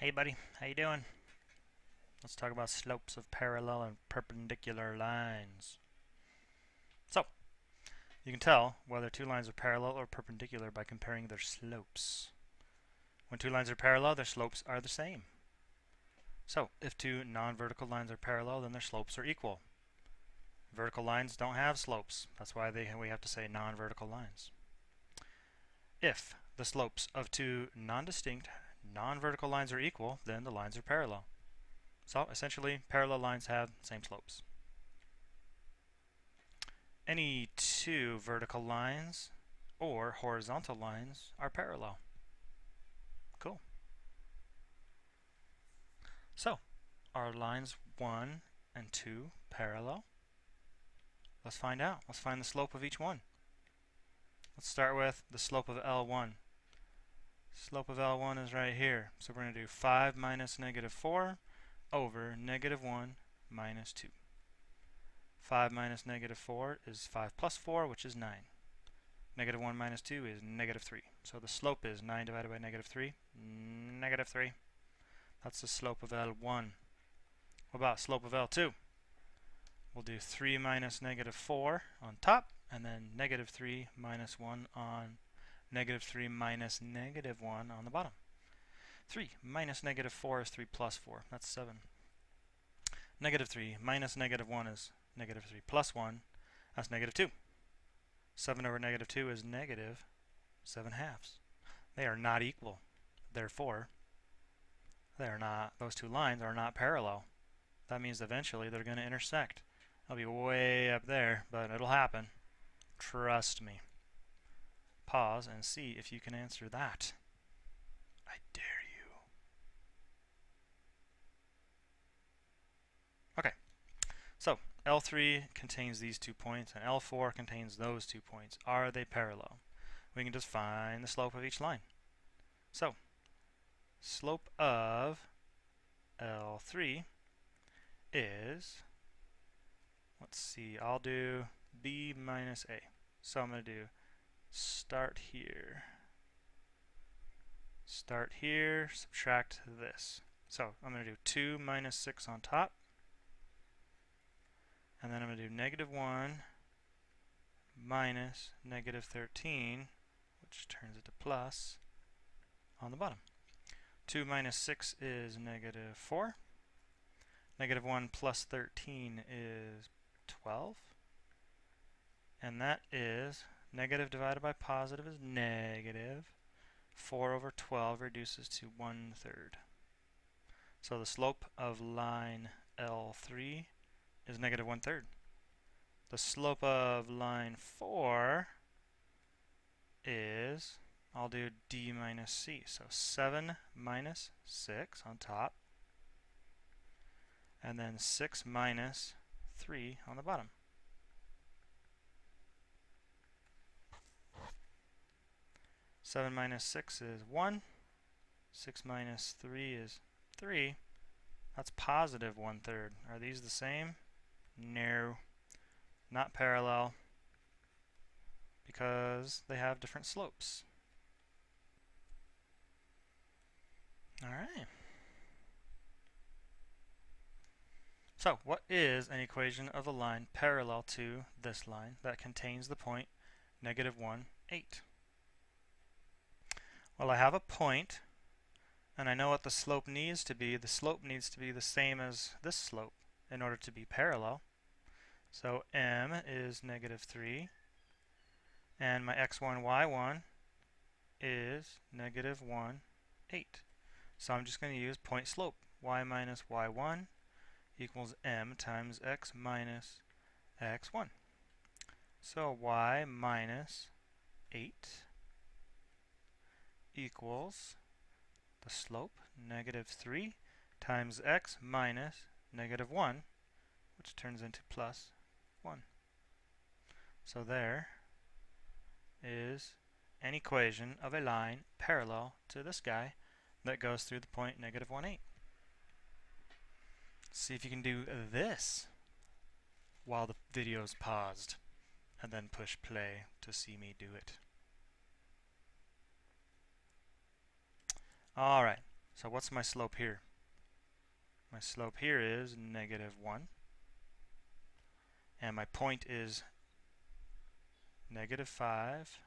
Hey buddy, how you doing? Let's talk about slopes of parallel and perpendicular lines. So, you can tell whether two lines are parallel or perpendicular by comparing their slopes. When two lines are parallel, their slopes are the same. So, if two non-vertical lines are parallel, then their slopes are equal. Vertical lines don't have slopes. That's why we have to say non-vertical lines. If the slopes of two non-distinct, non-vertical lines are equal, then the lines are parallel. So essentially, parallel lines have the same slopes. Any two vertical lines or horizontal lines are parallel. Cool. So, are lines 1 and 2 parallel? Let's find out. Let's find the slope of each one. Let's start with the slope of L1. Slope of L1 is right here. So we're going to do 5 minus negative 4 over negative 1 minus 2. 5 minus negative 4 is 5 plus 4, which is 9. Negative 1 minus 2 is negative 3. So the slope is 9 divided by negative 3. Negative 3. That's the slope of L1. What about slope of L2? We'll do 3 minus negative 4 on top, and then negative 3 minus 1 on negative 3 minus negative 1 on the bottom. 3 minus negative 4 is 3 plus 4. That's 7. Negative 3 minus negative 1 is negative 3 plus 1. That's negative 2. 7 over negative 2 is negative 7 halves. They are not equal. Therefore, those two lines are not parallel. That means eventually they're going to intersect. They'll be way up there, but it'll happen. Trust me. Pause and see if you can answer that. I dare you. Okay, so L3 contains these 2 points, and L4 contains those 2 points. Are they parallel? We can just find the slope of each line. So, slope of L3 is, let's see, I'll do B minus A. So I'm going to do start here, subtract this. So I'm going to do 2 minus 6 on top, and then I'm going to do negative 1 minus negative 13, which turns it to plus on the bottom. 2 minus 6 is negative 4. Negative 1 plus 13 is 12. And that is negative divided by positive is negative. 4 over 12 reduces to 1/3. So the slope of line L3 is negative 1/3. The slope of line 4 is, I'll do D minus C. So 7 minus 6 on top, and then 6 minus 3 on the bottom. Seven minus 6 is 1. 6 minus 3 is 3. That's positive 1/3. Are these the same? No. Not parallel, because they have different slopes. Alright. So, what is an equation of a line parallel to this line that contains the point negative 1, 8? Well, I have a point, and I know what the slope needs to be. The slope needs to be the same as this slope in order to be parallel. So m is negative 3, and my x1, y1 is negative 1, 8. So I'm just going to use point slope. Y minus y1 equals m times x minus x1. So y minus 8 equals the slope, negative 3, times x minus negative 1, which turns into plus 1. So there is an equation of a line parallel to this guy that goes through the point negative 1, 8. See if you can do this while the video is paused, and then push play to see me do it. Alright, So what's my slope here? My slope here is -1. And my point is -5,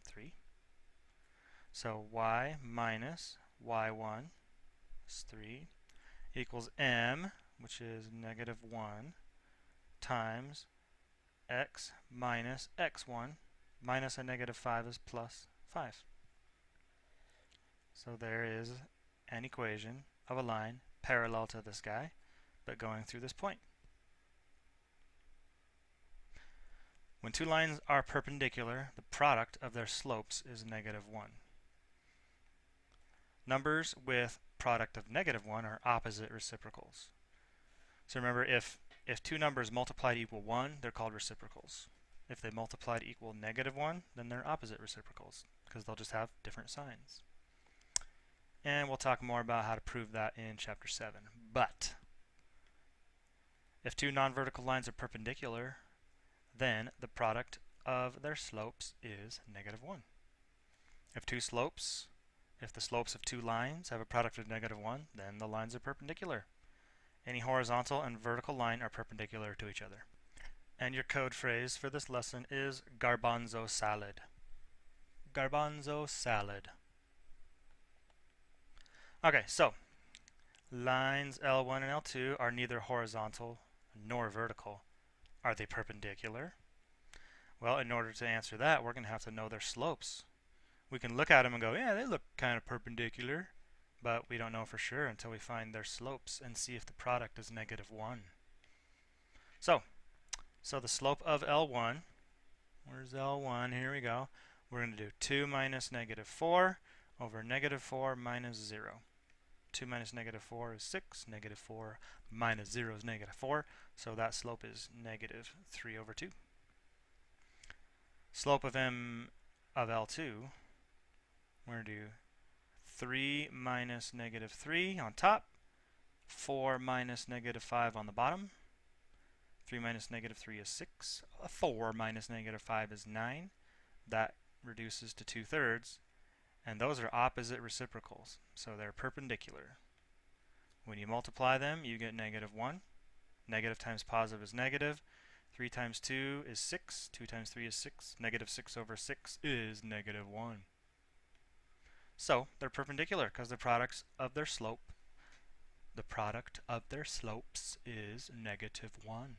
3. So y minus y1 is 3 equals m, which is -1, times x minus x1 minus a -5 is +5. So there is an equation of a line parallel to this guy, but going through this point. When two lines are perpendicular, the product of their slopes is -1. Numbers with product of -1 are opposite reciprocals. So remember, if two numbers multiply to equal 1, they're called reciprocals. If they multiply to equal -1, then they're opposite reciprocals, because they'll just have different signs. And we'll talk more about how to prove that in Chapter 7. But if two non-vertical lines are perpendicular, then the product of their slopes is -1. If the slopes of two lines have a product of -1, then the lines are perpendicular. Any horizontal and vertical line are perpendicular to each other. And your code phrase for this lesson is garbanzo salad. Garbanzo salad. Okay, so lines L1 and L2 are neither horizontal nor vertical. Are they perpendicular? Well, in order to answer that, we're going to have to know their slopes. We can look at them and go, yeah, they look kind of perpendicular, but we don't know for sure until we find their slopes and see if the product is -1. So the slope of L1, where's L1? Here we go. We're going to do 2 minus -4 over -4 minus 0. 2 minus -4 is 6. -4 minus 0 is -4. So that slope is -3/2. Slope of m of L2, we're going to do 3 minus -3 on top, 4 minus -5 on the bottom. 3 minus -3 is 6. 4 minus -5 is 9. That reduces to 2/3. And those are opposite reciprocals, so they're perpendicular. When you multiply them, you get -1. Negative times positive is negative. 3 times 2 is 6. 2 times 3 is 6. -6/6 is -1. So they're perpendicular because the product of their slopes is -1.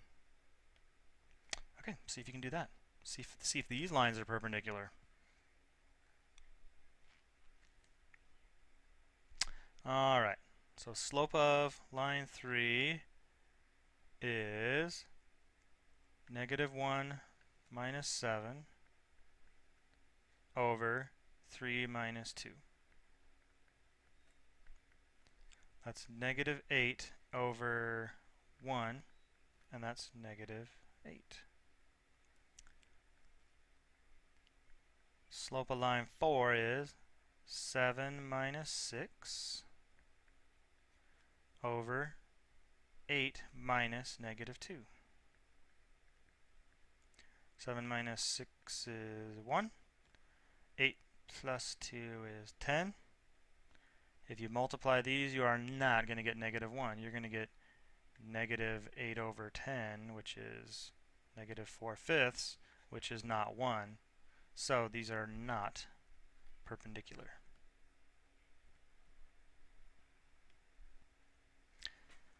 Okay, see if you can do that. See if these lines are perpendicular. All right. So slope of line 3 is -1 minus 7 over 3 minus 2. That's -8 over 1, and that's -8. Slope of line 4 is 7 minus 6 over 8 minus -2. 7 minus 6 is 1. 8 plus 2 is 10. If you multiply these, you are not going to get -1. You're going to get -8 over 10, which is -4/5, which is not 1. So these are not perpendicular.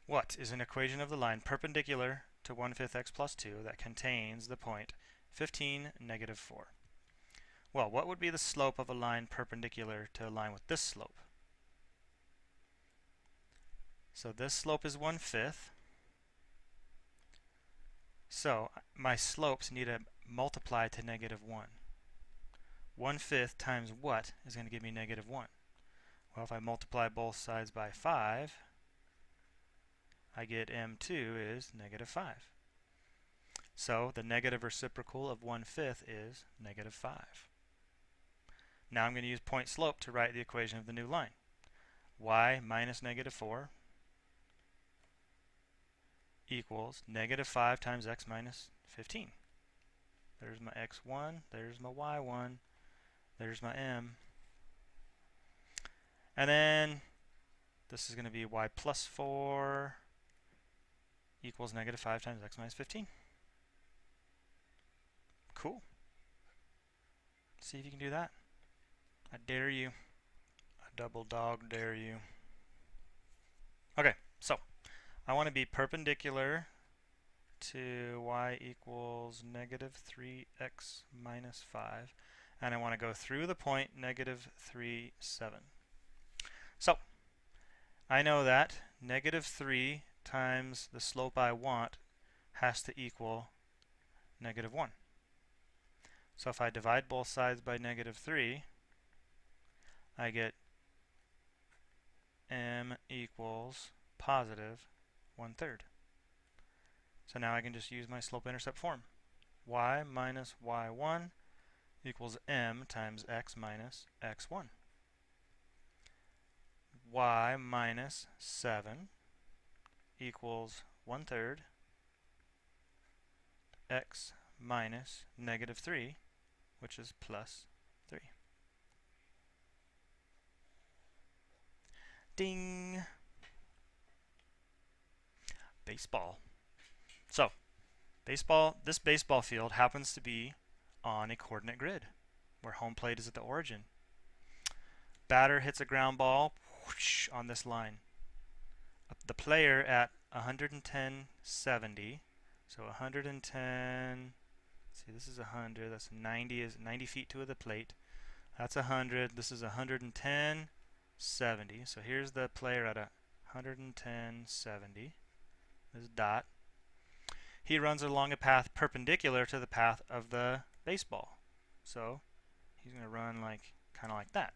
What is an equation of the line perpendicular to 1/5 x plus 2 that contains the point 15, -4? Well, what would be the slope of a line perpendicular to a line with this slope? So this slope is 1/5. So my slopes need to multiply to -1. 1/5 times what is going to give me -1? Well, if I multiply both sides by 5, I get m2 is -5. So the negative reciprocal of 1/5 is -5. Now I'm going to use point slope to write the equation of the new line. Y minus -4 equals -5 times x minus 15. There's my x1, there's my y1, there's my m. And then this is going to be y plus 4 equals negative 5 times x minus 15. Cool. See if you can do that. I dare you. I double dog dare you. Okay, so I want to be perpendicular to y equals negative 3x minus 5. And I want to go through the point negative 3, 7. So I know that negative 3 times the slope I want has to equal negative 1. So if I divide both sides by negative 3, I get m equals positive 1/3. So now I can just use my slope-intercept form. Y minus y1 equals m times x minus x1. Y minus 7 equals 1/3 x minus negative 3, which is plus 3. Ding! Baseball. So, this baseball field happens to be on a coordinate grid where home plate is at the origin. Batter hits a ground ball whoosh, on this line. The player at 110.70, so 110, see this is 100, that's 90, is 90 feet to the plate. That's 100, this is 110.70. So here's the player at 110.70. This dot. He runs along a path perpendicular to the path of the baseball. So he's going to run kind of like that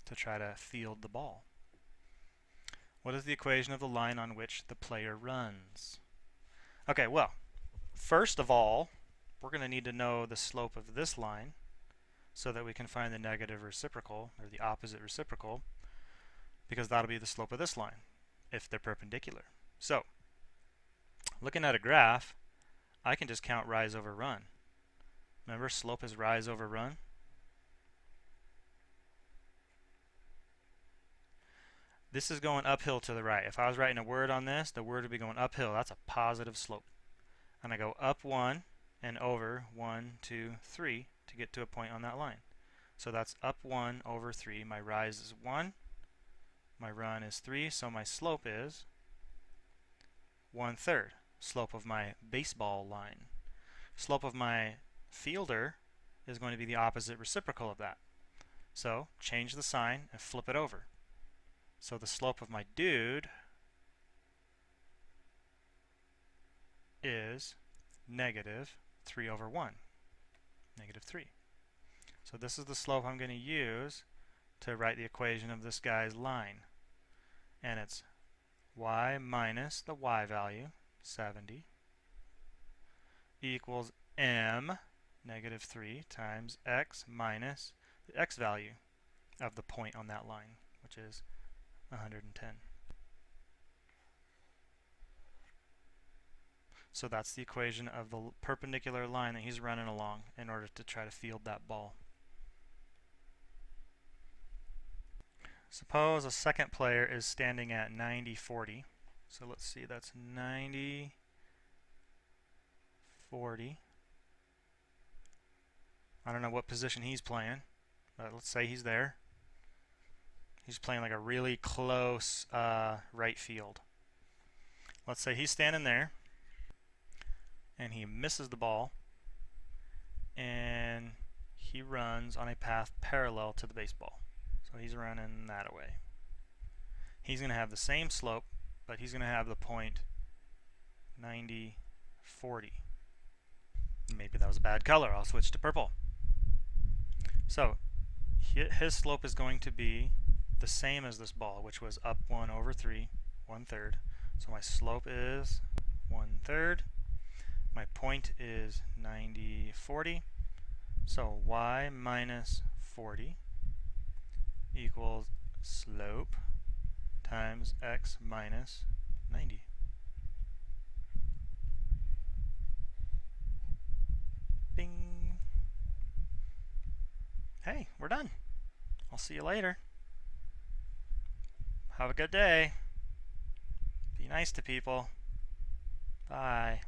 to try to field the ball. What is the equation of the line on which the player runs? Okay, well, first of all, we're going to need to know the slope of this line so that we can find the negative reciprocal, or the opposite reciprocal, because that'll be the slope of this line if they're perpendicular. So, looking at a graph, I can just count rise over run. Remember, slope is rise over run. This is going uphill to the right. If I was writing a word on this, the word would be going uphill. That's a positive slope. And I go up 1 and over 1, 2, 3 to get to a point on that line. So that's up 1 over 3. My rise is 1. My run is 3. So my slope is 1/3. Slope of my baseball line. Slope of my fielder is going to be the opposite reciprocal of that. So change the sign and flip it over. So the slope of my dude is negative 3 over 1. Negative 3. So this is the slope I'm going to use to write the equation of this guy's line. And it's y minus the y value, 70, equals m, negative 3, times x minus the x value of the point on that line, which is 110. So that's the equation of the perpendicular line that he's running along in order to try to field that ball. Suppose a second player is standing at 90-40. So let's see, that's 90-40. I don't know what position he's playing, but let's say he's there. He's playing like a really close right field. Let's say he's standing there and he misses the ball and he runs on a path parallel to the baseball. So he's running that way. He's going to have the same slope, but he's going to have the point 90-40. Maybe that was a bad color. I'll switch to purple. So his slope is going to be the same as this ball, which was up 1 over 3, 1/3. So my slope is 1/3. My point is 90-40. So y minus 40 equals slope times x minus 90. Bing. Hey, we're done. I'll see you later. Have a good day. Be nice to people. Bye.